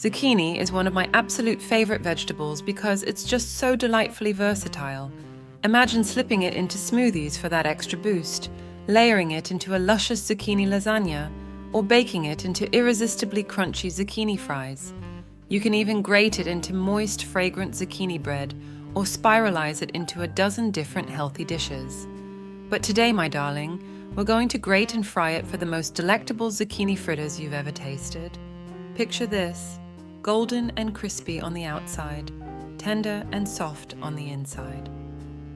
Zucchini is one of my absolute favorite vegetables because it's just so delightfully versatile. Imagine slipping it into smoothies for that extra boost, layering it into a luscious zucchini lasagna, or baking it into irresistibly crunchy zucchini fries. You can even grate it into moist, fragrant zucchini bread, or spiralize it into a dozen different healthy dishes. But today, my darling, we're going to grate and fry it for the most delectable zucchini fritters you've ever tasted. Picture this: golden and crispy on the outside, tender and soft on the inside.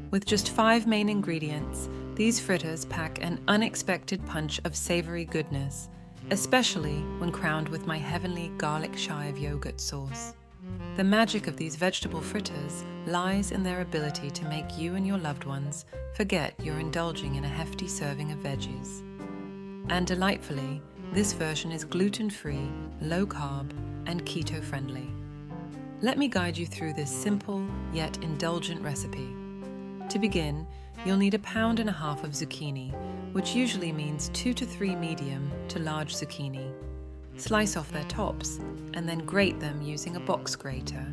With just 5 main ingredients, these fritters pack an unexpected punch of savory goodness, especially when crowned with my heavenly garlic chive yogurt sauce. The magic of these vegetable fritters lies in their ability to make you and your loved ones forget you're indulging in a hefty serving of veggies. And delightfully, this version is gluten-free, low-carb, and keto-friendly. Let me guide you through this simple yet indulgent recipe. To begin, you'll need 1.5 pounds of zucchini, which usually means 2 to 3 medium to large zucchini. Slice off their tops and then grate them using a box grater.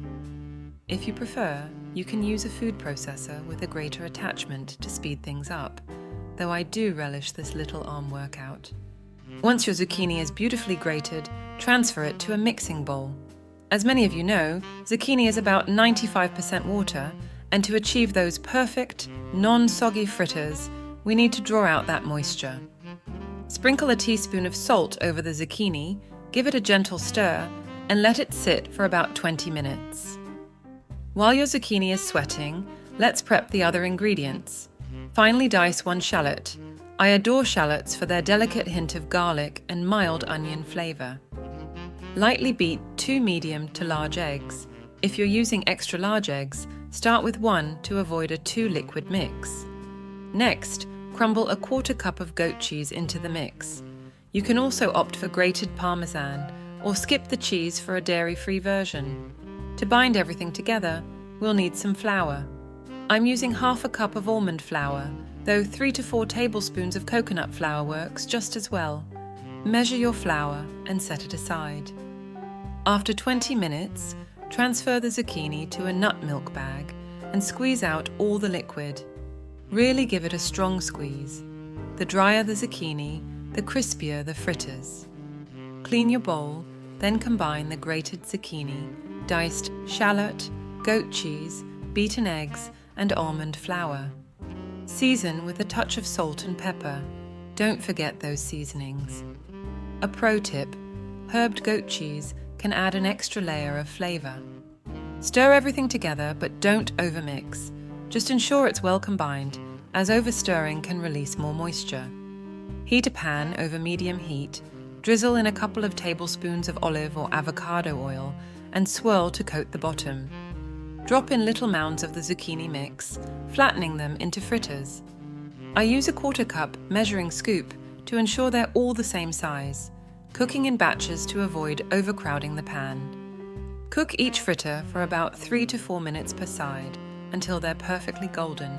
If you prefer, you can use a food processor with a grater attachment to speed things up, though I do relish this little arm workout. Once your zucchini is beautifully grated, transfer it to a mixing bowl. As many of you know, zucchini is about 95% water, and to achieve those perfect, non-soggy fritters, we need to draw out that moisture. Sprinkle a teaspoon of salt over the zucchini, give it a gentle stir, and let it sit for about 20 minutes. While your zucchini is sweating, let's prep the other ingredients. Finely dice 1 shallot. I adore shallots for their delicate hint of garlic and mild onion flavor. Lightly beat 2 medium to large eggs. If you're using extra large eggs, start with 1 to avoid a too liquid mix. Next, crumble 1/4 cup of goat cheese into the mix. You can also opt for grated Parmesan or skip the cheese for a dairy-free version. To bind everything together, we'll need some flour. I'm using 1/2 cup of almond flour, though 3 to 4 tablespoons of coconut flour works just as well. Measure your flour and set it aside. After 20 minutes, transfer the zucchini to a nut milk bag and squeeze out all the liquid. Really give it a strong squeeze. The drier the zucchini, the crispier the fritters. Clean your bowl, then combine the grated zucchini, diced shallot, goat cheese, beaten eggs, and almond flour. Season with a touch of salt and pepper. Don't forget those seasonings. A pro tip: herbed goat cheese can add an extra layer of flavor. Stir everything together, but don't overmix. Just ensure it's well combined, as overstirring can release more moisture. Heat a pan over medium heat, drizzle in a couple of tablespoons of olive or avocado oil, and swirl to coat the bottom. Drop in little mounds of the zucchini mix, flattening them into fritters. I use a 1/4 cup measuring scoop to ensure they're all the same size, cooking in batches to avoid overcrowding the pan. Cook each fritter for about 3 to 4 minutes per side until they're perfectly golden.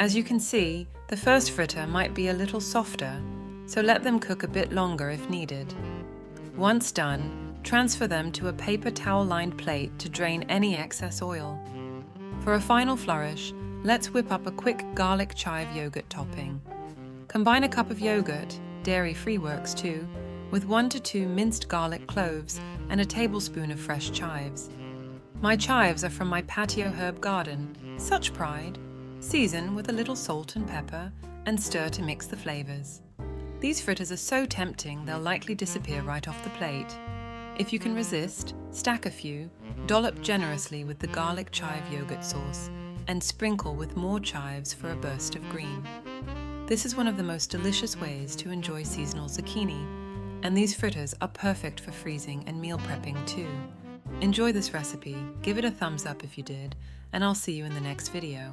As you can see, the first fritter might be a little softer, so let them cook a bit longer if needed. Once done, transfer them to a paper towel-lined plate to drain any excess oil. For a final flourish, let's whip up a quick garlic chive yogurt topping. Combine a cup of yogurt, dairy-free works too, with 1 to 2 minced garlic cloves and a tablespoon of fresh chives. My chives are from my patio herb garden, such pride. Season with a little salt and pepper and stir to mix the flavors. These fritters are so tempting they'll likely disappear right off the plate. If you can resist, stack a few, dollop generously with the garlic chive yogurt sauce, and sprinkle with more chives for a burst of green. This is one of the most delicious ways to enjoy seasonal zucchini, and these fritters are perfect for freezing and meal prepping too. Enjoy this recipe, give it a thumbs up if you did, and I'll see you in the next video.